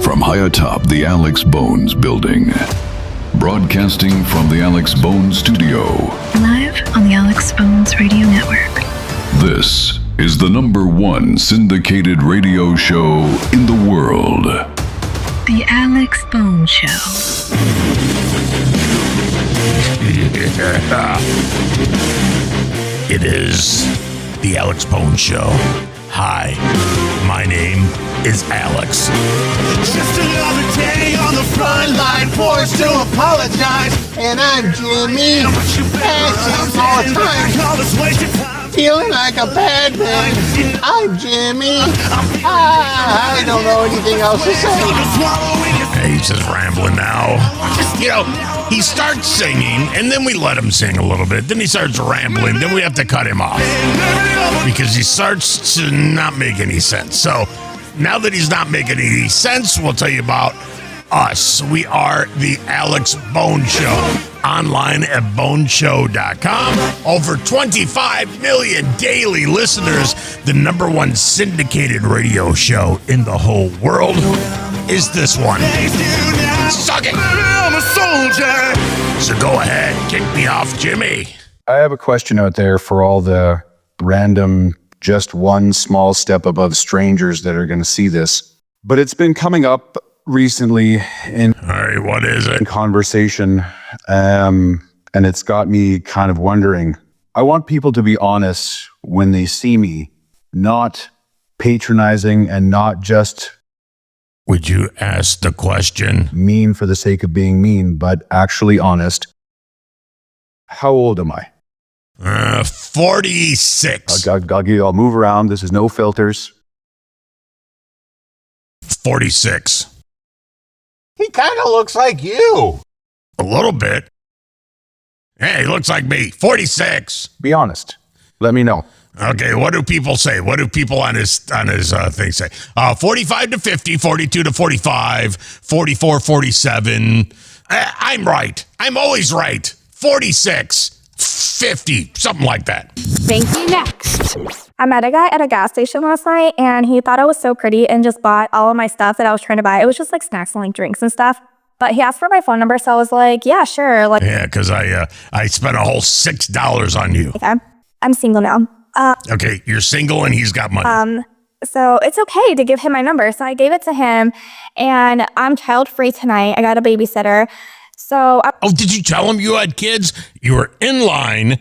from high atop the Alex Bones building. Broadcasting from the Alex Bones studio. Live on the Alex Bones Radio Network. This is the #1 syndicated radio show in the world. The Alex Bones Show. It is the Alex Bones Show. Hi, my name is Alex. Just another day on the front line, forced to apologize. And I'm Jimmy, passing all the time, feeling like a bad man. I'm Jimmy. I don't know anything else to say. He's just rambling now. You know, he starts singing, and then we let him sing a little bit. Then he starts rambling. Then we have to cut him off because he starts to not make any sense. So now that he's not making any sense, we'll tell you about us. We are the Alex Bones Show. Online at boneshow.com. Over 25 million daily listeners. The #1 syndicated radio show in the whole world is this one. Suck it! I'm a soldier. So go ahead, kick me off, Jimmy. I have a question out there for all the random, just one small step above strangers that are going to see this. But it's been coming up recently in All right, what is it? conversation, and it's got me kind of wondering. I want people to be honest when they see me, not patronizing and not just Would you ask the question? mean for the sake of being mean, but actually honest. How old am I? 46. I'll move around. This is no filters. 46. He kind of looks like you. A little bit. Hey, he looks like me. 46. Be honest. Let me know. Okay, what do people say? What do people on his thing say? 45 to 50, 42 to 45, 44, 47. I'm right. I'm always right. 46, 50, something like that. Thank you. Next. I met a guy at a gas station last night, and he thought I was so pretty and just bought all of my stuff that I was trying to buy. It was just like snacks and like drinks and stuff. But he asked for my phone number, so I was like, yeah, sure. Like, Yeah, because I spent a whole $6 on you. okay. I'm single now. Okay, you're single and he's got money. So it's okay to give him my number. So I gave it to him, and I'm child free tonight. I got a babysitter. So Oh, did you tell him you had kids? You were in line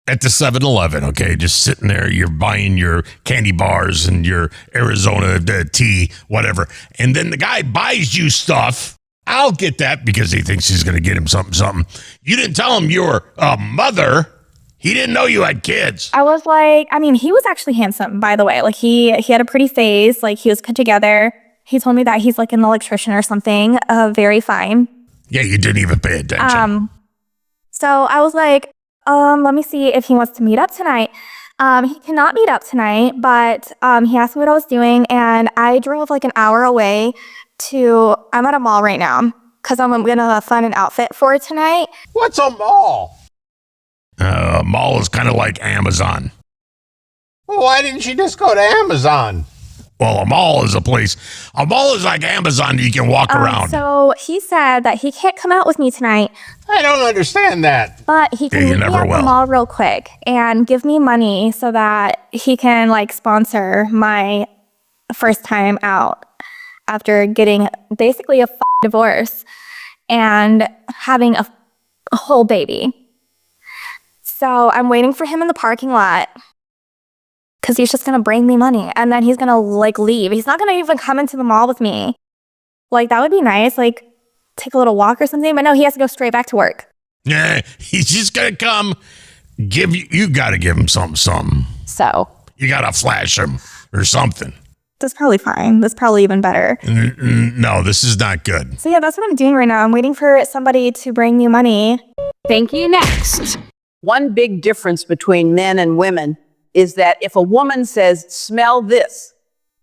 at the 7-Eleven, okay? Just sitting there. You're buying your candy bars and your Arizona tea, whatever. And then the guy buys you stuff. I'll get that because he thinks he's going to get him something. You didn't tell him you were a mother. He didn't know you had kids. I was like, I mean, he was actually handsome, by the way. Like he had a pretty face. Like he was put together. He told me that he's like an electrician or something. Very fine. Yeah, you didn't even pay attention. So I was like, let me see if he wants to meet up tonight. He cannot meet up tonight, but he asked me what I was doing, and I drove like an hour away I'm at a mall right now because I'm going to find an outfit for tonight. What's a mall? Mall is kind of like Amazon. Well, why didn't you just go to Amazon? Well, a mall is a place. A mall is like Amazon. You can walk around. So he said that he can't come out with me tonight, I don't understand that. but he can Yeah, you meet me never at the will. mall real quick and give me money so that he can like sponsor my first time out after getting basically a divorce and having a whole baby. So I'm waiting for him in the parking lot because he's just going to bring me money and then he's going to like leave. He's not going to even come into the mall with me. Like that would be nice. Like take a little walk or something. But no, he has to go straight back to work. Yeah, he's just going to come give you got to give him something. So You got to flash him or something. that's probably fine. That's probably even better. No, this is not good. So yeah, that's what I'm doing right now. I'm waiting for somebody to bring me money. Thank you. Next. One big difference between men and women is that if a woman says, smell this,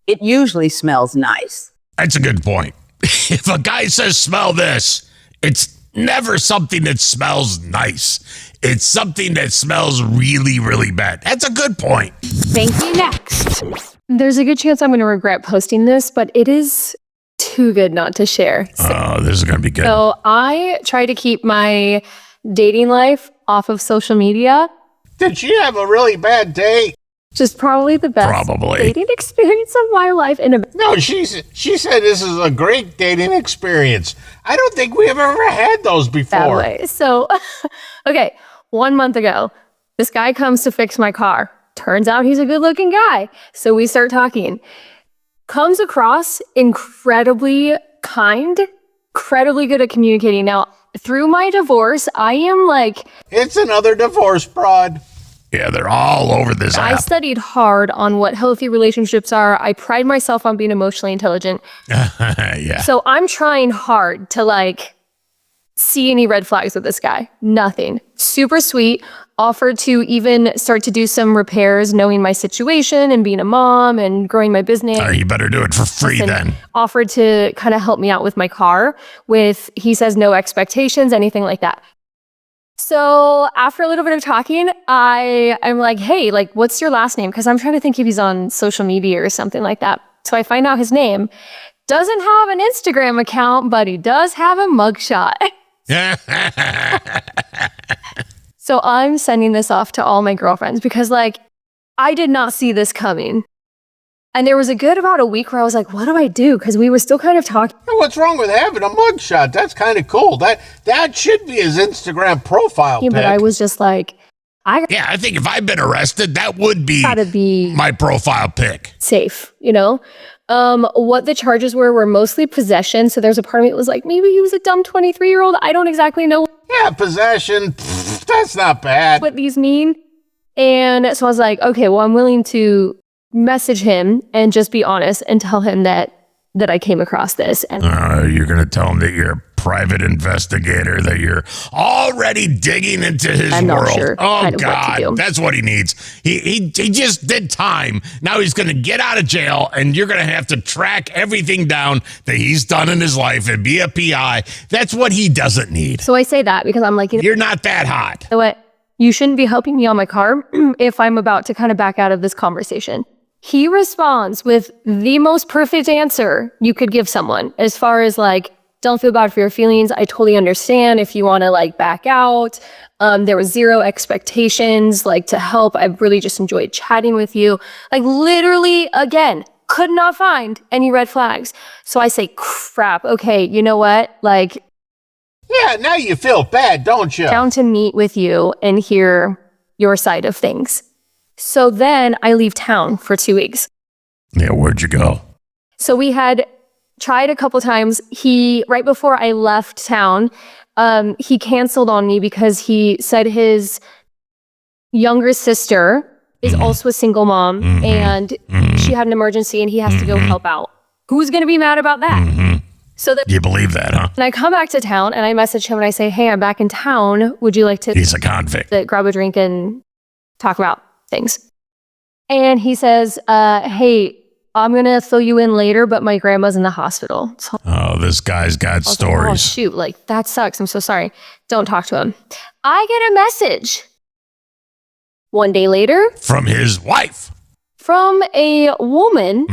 it usually smells nice. That's a good point. If a guy says, smell this, it's never something that smells nice. It's something that smells really, really bad. That's a good point. Thank you. Next. There's a good chance I'm going to regret posting this, but it is too good not to share. Oh, this is going to be good. So I try to keep my dating life off of social media. Did she have a really bad day? Just probably the best dating experience of my life. No, she said this is a great dating experience. I don't think we have ever had those before. That way. So, okay, 1 month ago, this guy comes to fix my car. Turns out he's a good-looking guy. So we start talking. Comes across incredibly kind, incredibly good at communicating. Now, through my divorce, I am like... It's another divorce fraud. Yeah, they're all over this I app. studied hard on what healthy relationships are. I pride myself on being emotionally intelligent. Yeah. So I'm trying hard to like see any red flags with this guy. Nothing. Super sweet. Offered to even start to do some repairs, knowing my situation and being a mom and growing my business. You better do it for free then. Offered to kind of help me out with my car with, he says, no expectations, anything like that. So after a little bit of talking, I'm like, hey, like, what's your last name? Because I'm trying to think if he's on social media or something like that. So I find out his name. Doesn't have an Instagram account, but he does have a mugshot. So I'm sending this off to all my girlfriends because, like, I did not see this coming. And there was about a week where I was like, what do I do? Because we were still kind of talking. What's wrong with having a mugshot? That's kind of cool. That should be his Instagram profile pic. But I was just like, yeah, I think if I've been arrested, that would be my profile pic. Safe, you know? What the charges were mostly possession. So there's a part of me that was like, maybe he was a dumb 23-year-old. I don't exactly know. Yeah, possession. That's not bad. What these mean. And so I was like, okay, well, I'm willing to message him and just be honest and tell him that I came across this. And you're going to tell him that you're a private investigator, that you're already digging into his I'm world. Not sure oh, God, God, that's what he needs. He just did time. Now he's going to get out of jail, and you're going to have to track everything down that he's done in his life and be a PI. That's what he doesn't need. So I say that because I'm like, you're not that hot. You know what? You shouldn't be helping me on my car if I'm about to kind of back out of this conversation. He responds with the most perfect answer you could give someone as far as like, don't feel bad for your feelings. I totally understand if you want to like back out. There was zero expectations like to help. I really just enjoyed chatting with you. Like literally, again, could not find any red flags. So I say, crap. Okay, you know what? Like, yeah, now you feel bad, don't you? Down to meet with you and hear your side of things. So then I leave town for 2 weeks. Yeah, where'd you go? So we had tried a couple times. Right before I left town, he canceled on me because he said his younger sister is also a single mom and she had an emergency and he has to go help out. Who's going to be mad about that? So you believe that, huh? And I come back to town and I message him and I say, hey, I'm back in town. Would you like to... He's a convict. Grab a drink and talk about things. And he says, hey, I'm going to fill you in later, but my grandma's in the hospital. So this guy's got stories. Like, oh, shoot, like that sucks. I'm so sorry. Don't talk to him. I get a message 1 day later. From his wife. From a woman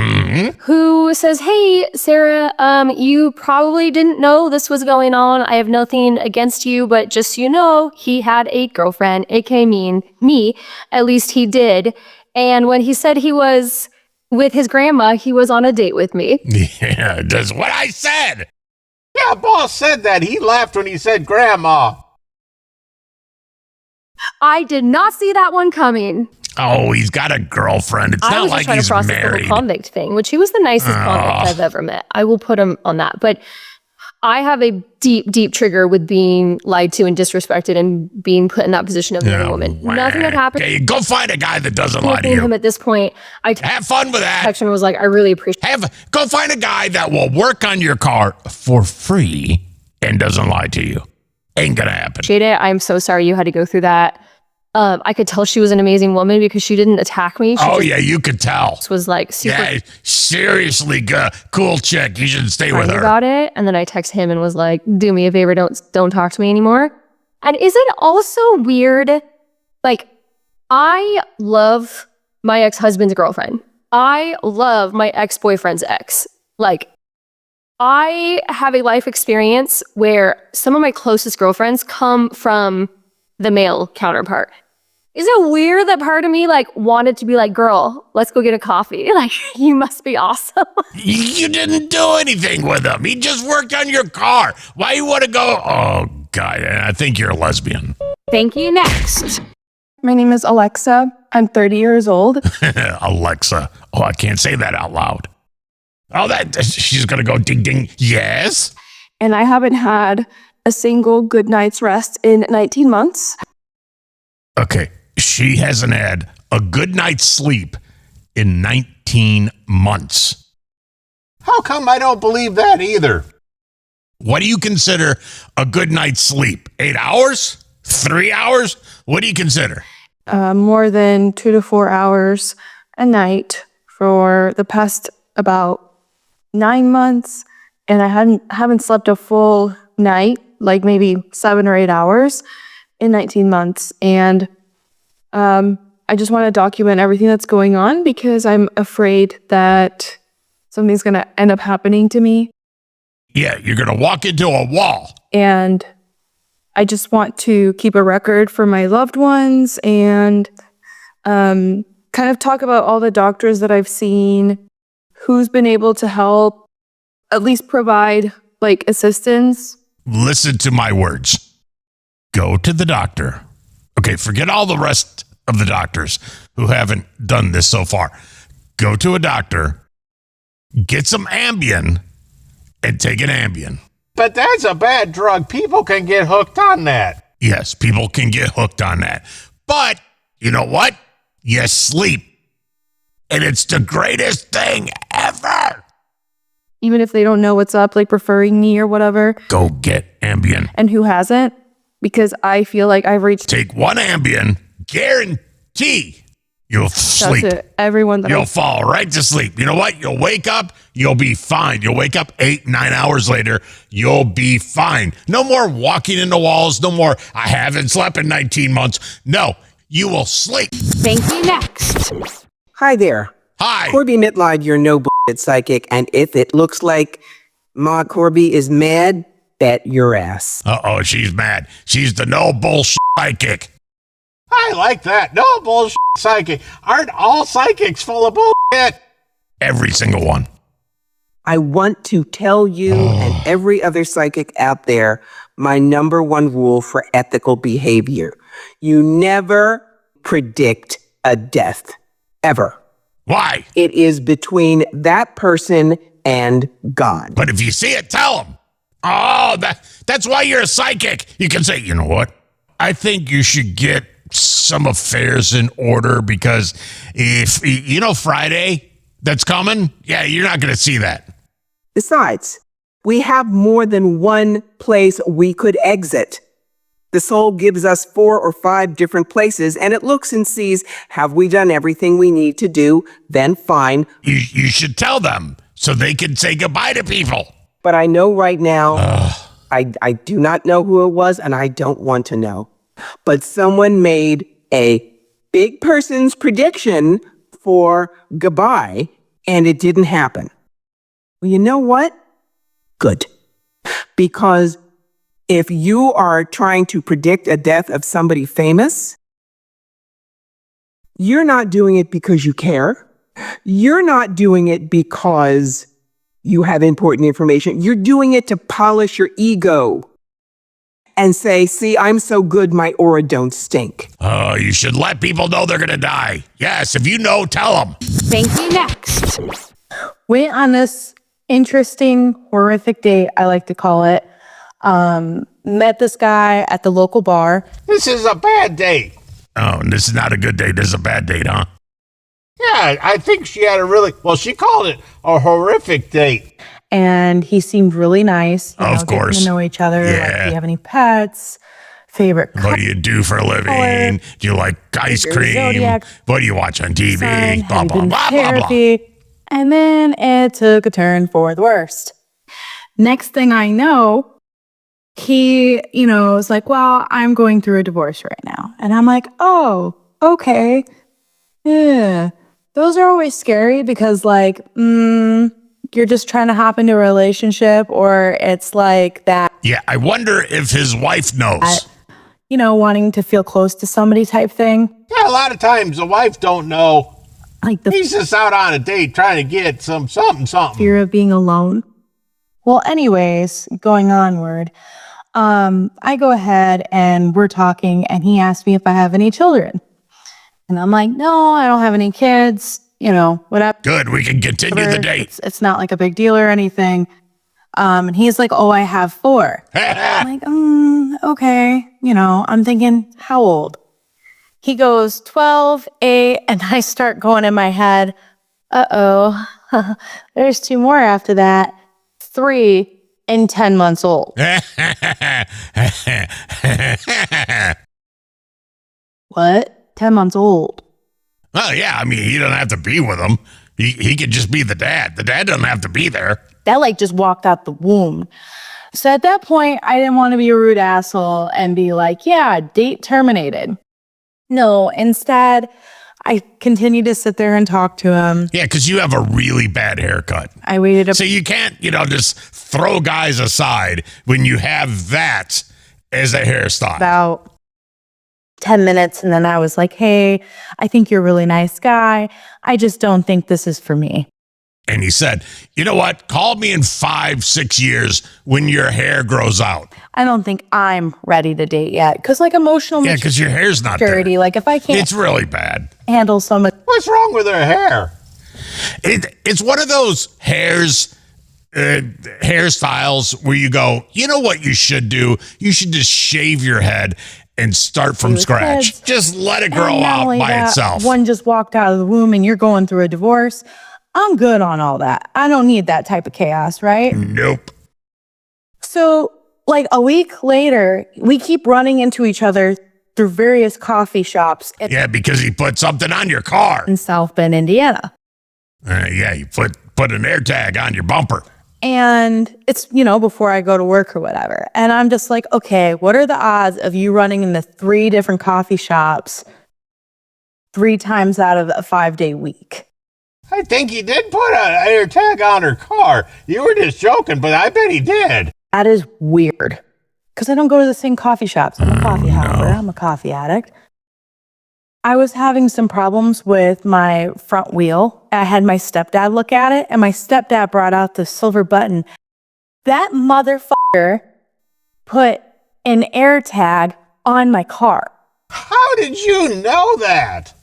who says, hey, Sarah, you probably didn't know this was going on. I have nothing against you, but just so you know, he had a girlfriend, aka me. At least he did. And when he said he was with his grandma, he was on a date with me. Yeah, that's what I said. Yeah, boss said that. He laughed when he said grandma. I did not see that one coming. Oh, he's got a girlfriend. It's not like he's married. I was just trying to process the whole convict thing, which he was the nicest convict I've ever met. I will put him on that. But I have a deep, deep trigger with being lied to and disrespected and being put in that position of another woman. Nothing had happened. Okay, go find a guy that doesn't lie to you. Him at this point, I have fun with that. Text him and was like, I really appreciate. Go find a guy that will work on your car for free and doesn't lie to you. Ain't gonna happen. Shady, I'm so sorry you had to go through that. I could tell she was an amazing woman because she didn't attack me. Yeah, you could tell. Was like super. Yeah, seriously, cool chick. You should stay with her. About it, and then I text him and was like, "Do me a favor, don't talk to me anymore." And is it also weird? Like, I love my ex-husband's girlfriend. I love my ex-boyfriend's ex. Like, I have a life experience where some of my closest girlfriends come from the male counterpart. Is it weird that part of me like wanted to be like, girl, let's go get a coffee? Like, you must be awesome. You didn't do anything with him. He just worked on your car. Why you want to go? Oh, God, I think you're a lesbian. Thank you. Next. My name is Alexa. I'm 30 years old. Alexa. Oh, I can't say that out loud. Oh, she's going to go ding, ding. Yes. And I haven't had a single good night's rest in 19 months. Okay. She hasn't had a good night's sleep in 19 months. How come I don't believe that either? What do you consider a good night's sleep? 8 hours? 3 hours? What do you consider? More than 2 to 4 hours a night for the past about 9 months. And I haven't slept a full night, like maybe 7 or 8 hours in 19 months. And I just want to document everything that's going on because I'm afraid that something's going to end up happening to me. Yeah, you're going to walk into a wall. And I just want to keep a record for my loved ones and kind of talk about all the doctors that I've seen, who's been able to help, at least provide like assistance. Listen to my words. Go to the doctor. Okay, forget all the rest of the doctors who haven't done this so far. Go to a doctor, get some Ambien, and take an Ambien. But that's a bad drug. People can get hooked on that. Yes, people can get hooked on that. But you know what? You sleep. And it's the greatest thing ever. Even if they don't know what's up, like referring me or whatever. Go get Ambien. And who hasn't? Because I feel like I've reached... Take one Ambien, guarantee you'll sleep. That's it. Everyone that You'll fall right to sleep. You know what? You'll wake up, you'll be fine. You'll wake up 8, 9 hours later, you'll be fine. No more walking into walls, no more, I haven't slept in 19 months. No, you will sleep. Thank you. Next. Hi there. Hi. Corby Mitleid, your no bullshit psychic, and if it looks like Ma Corby is mad, bet your ass. Uh-oh, she's mad. She's the no bullshit psychic. I like that. No bullshit psychic. Aren't all psychics full of bullshit? Every single one. I want to tell you and every other psychic out there my number one rule for ethical behavior. You never predict a death. Ever. Why? It is between that person and God. But if you see it, tell them. Oh, that's why you're a psychic. You can say, you know what? I think you should get some affairs in order because if, you know, Friday that's coming, yeah, you're not going to see that. Besides, we have more than one place we could exit. The soul gives us 4 or 5 different places, and it looks and sees, have we done everything we need to do? Then fine. You should tell them so they can say goodbye to people. But I know right now, I do not know who it was, and I don't want to know. But someone made a big person's prediction for goodbye, and it didn't happen. Well, you know what? Good. Because if you are trying to predict a death of somebody famous, you're not doing it because you care. You're not doing it because you have important information. You're doing it to polish your ego and say, see, I'm so good, my aura don't stink. Oh, you should let people know they're going to die. Yes, if you know, tell them. Thank you. Next. Went on this interesting, horrific date, I like to call it. Met this guy at the local bar. This is a bad date. Oh, and this is not a good date. This is a bad date, huh? Yeah, I think she had she called it a horrific date. And he seemed really nice. Of course. Getting to know each other. Yeah. Like, do you have any pets? Favorite color? What do you do for a living? Do you like ice cream? Zodiac What do you watch on TV? sign? Blah, Have you blah, been to blah, blah, blah. therapy? And then it took a turn for the worst. Next thing I know, he, was like, well, I'm going through a divorce right now. And I'm like, oh, okay. Yeah. Those are always scary because you're just trying to hop into a relationship, or it's like that, Yeah, I wonder if his wife knows. you know, wanting to feel close to somebody type thing. Yeah, a lot of times the wife don't know. Like the He's just out on a date trying to get something. fear of being alone. Well, anyways, going onward, I go ahead and we're talking, and he asked me if I have any children. And I'm like, no, I don't have any kids, you know, whatever. Good, we can continue the date. It's not like a big deal or anything. And he's like, oh, I have 4. I'm like, okay. You know, I'm thinking, how old? He goes 12, 8, and I start going in my head, there's 2 more after that. 3 and 10 months old. What? 10 months old. Well, yeah, I mean, he doesn't have to be with him. He could just be the dad. The dad doesn't have to be there. That like just walked out the womb. So at that point, I didn't want to be a rude asshole and be like, yeah, date terminated. No, instead, I continued to sit there and talk to him. Yeah, because you have a really bad haircut. I waited So you can't, just throw guys aside when you have that as a hairstyle. about 10 minutes, and then I was like, hey, I think you're a really nice guy. I just don't think this is for me. And he said, you know what? Call me in 5-6 years when your hair grows out. I don't think I'm ready to date yet. Because like emotional Yeah, because your hair's not maturity, there. like if I can't It's really bad. handle someone. What's wrong with her hair? It's one of those hairstyles where you go, you know what you should do? You should just shave your head and start from with scratch. kids. Just let it And grow not out only by that, itself. One just walked out of the womb and you're going through a divorce. I'm good on all that. I don't need that type of chaos, right? Nope. So, like a week later, we keep running into each other through various coffee shops Yeah, because he put something on your car. in South Bend, Indiana. Yeah, you put an air tag on your bumper. And it's, before I go to work or whatever. And I'm just like, okay, what are the odds of you running into 3 different coffee shops 3 times out of a 5-day week? I think he did put an air tag on her car. You were just joking, but I bet he did. That is weird. Because I don't go to the same coffee shops. I'm a coffee hopper. I'm a coffee addict. I was having some problems with my front wheel. I had my stepdad look at it, and my stepdad brought out the silver button. That motherfucker put an air tag on my car. How did you know that?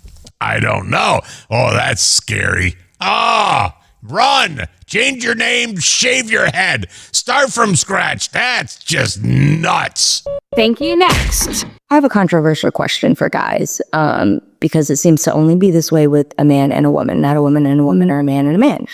I don't know. Oh, that's scary. Run. Change your name, shave your head. Start from scratch. That's just nuts. Thank you. Next. I have a controversial question for guys, because it seems to only be this way with a man and a woman, not a woman and a woman or a man and a man,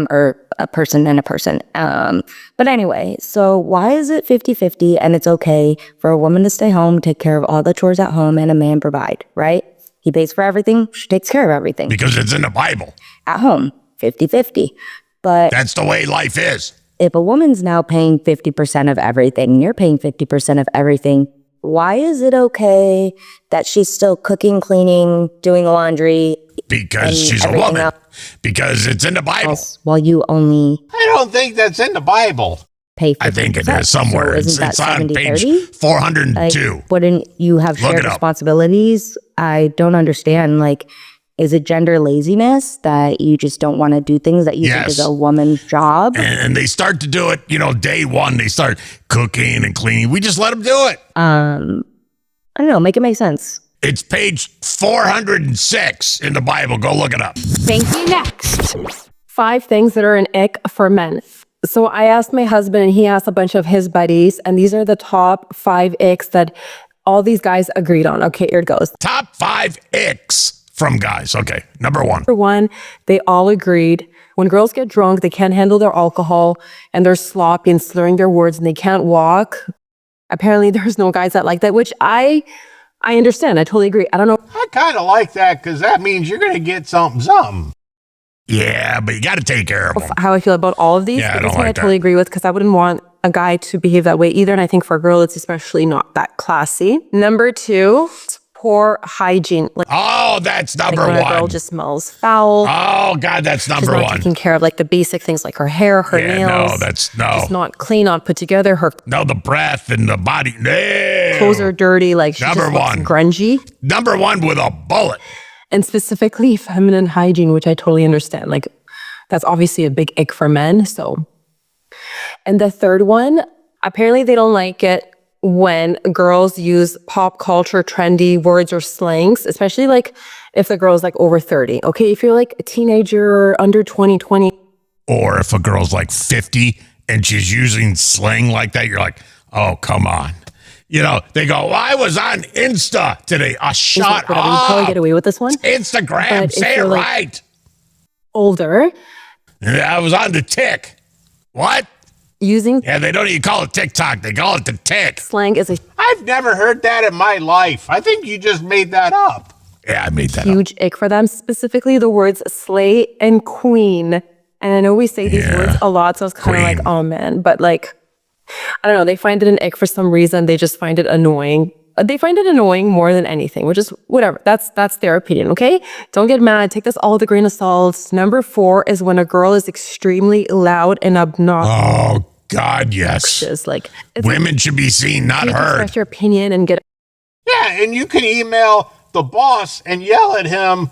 or a person and a person. But anyway, so why is it 50-50 and it's okay for a woman to stay home, take care of all the chores at home, and a man provide, right? He pays for everything, she takes care of everything. Because it's in the Bible. At home, 50-50. But that's the way life is. If a woman's now paying 50% of everything, and you're paying 50% of everything, why is it okay that she's still cooking, cleaning, doing laundry? Because she's a woman. Because it's in the Bible. While you only I don't think that's in the Bible. pay 50%. I think it is somewhere. So it's on page 70-30? 402. Like, wouldn't you have Look shared it up. responsibilities? I don't understand. Like, is it gender laziness that you just don't want to do things that you think is a woman's job? And they start to do it, day one. They start cooking and cleaning. We just let them do it. I don't know. Make it make sense. It's page 406 in the Bible. Go look it up. Thank you. Next. 5 things that are an ick for men. So I asked my husband and he asked a bunch of his buddies, and these are the top 5 icks that all these guys agreed on. Okay, here it goes. Top 5 icks from guys. Okay, number 1. For one, they all agreed when girls get drunk, they can't handle their alcohol and they're sloppy and slurring their words and they can't walk. Apparently there's no guys that like that, which I understand. I totally agree. I don't know. I kind of like that because that means you're going to get something. Yeah, but you got to take care of them. How I feel about all of these. Yeah, I But don't this one like I totally that. agree with, because I wouldn't want a guy to behave that way either. And I think for a girl, it's especially not that classy. Number 2, poor hygiene. Like, Oh, that's number when one. a girl just smells foul. Oh, God, that's She's number not one. taking care of like the basic things like her hair, her nails. No, that's no. She's not clean, not put together. Her No, the breath and the body. No. clothes are dirty. Like she Number just looks one. grungy. Number one with a bullet. And specifically feminine hygiene, which I totally understand. Like that's obviously a big ick for men. So, and the third one, apparently they don't like it when girls use pop culture trendy words or slangs, especially like if the girl's like over 30. Okay, if you're like a teenager or under 20. Or if a girl's like 50 and she's using slang like that, you're like, oh, come on. You know, they go, well, I was on Insta today. Shut up. You probably get away with this one. Instagram, But say if it you're, like, right. Older, I was on the tick. What? using Yeah, they don't even call it TikTok. They call it the tick. slang is a I've never heard that in my life. I think you just made that up. Yeah, I made that up. huge ick for them, specifically the words slay and queen. And I know we say these words a lot, so it's kind of like, Queen. oh man, but like, I don't know, they find it an ick for some reason. They just find it annoying. They find it annoying more than anything, which is whatever. That's their opinion, okay? Don't get mad. Take this all with a grain of salt. Number 4 is when a girl is extremely loud and obnoxious. Oh, God, yes. Like, it's Women should be seen, not you can heard. express your opinion and get Yeah, and you can email the boss and yell at him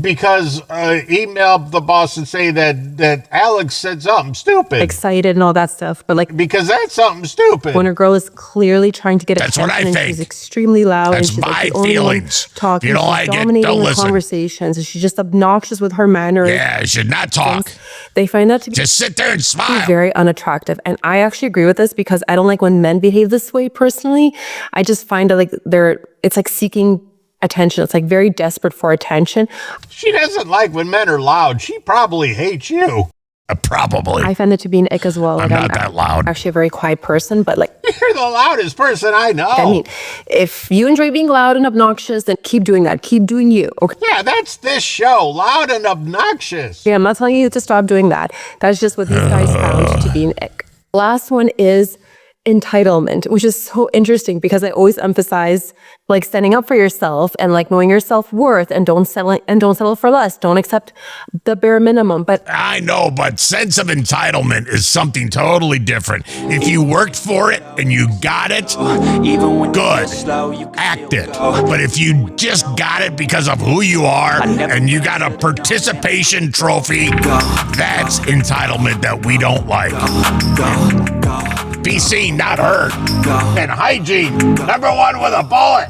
because email the boss and say that Alex said something stupid. excited and all that stuff. But like, Because that's something stupid. when a girl is clearly trying to get That's what attention I and think. she's extremely loud That's and she's my like the only one feelings. talking, If you don't she's like it, dominating don't the listen. conversations, and she's just obnoxious with her manners. Yeah, you should not talk. They find that to be Just sit there and smile. very unattractive. And I actually agree with this because I don't like when men behave this way personally. I just find that like it's like seeking attention. It's like very desperate for attention. She doesn't like when men are loud. She probably hates you. Probably. I find it to be an ick as well. I'm not that loud. Actually a very quiet person, but like, You're the loudest person I know. I mean, if you enjoy being loud and obnoxious, then keep doing that. Keep doing you. Okay. Yeah, that's this show. Loud and obnoxious. Yeah, I'm not telling you to stop doing that. That's just what these guys found to be an ick. Last one is entitlement, which is so interesting because I always emphasize like standing up for yourself and like knowing your self-worth and don't settle for less. Don't accept the bare minimum. But I know, but sense of entitlement is something totally different. If you worked for it and you got it, good. Act it. But if you just got it because of who you are and you got a participation trophy, that's entitlement that we don't like. Be seen, not heard. And hygiene, number 1 with a bullet.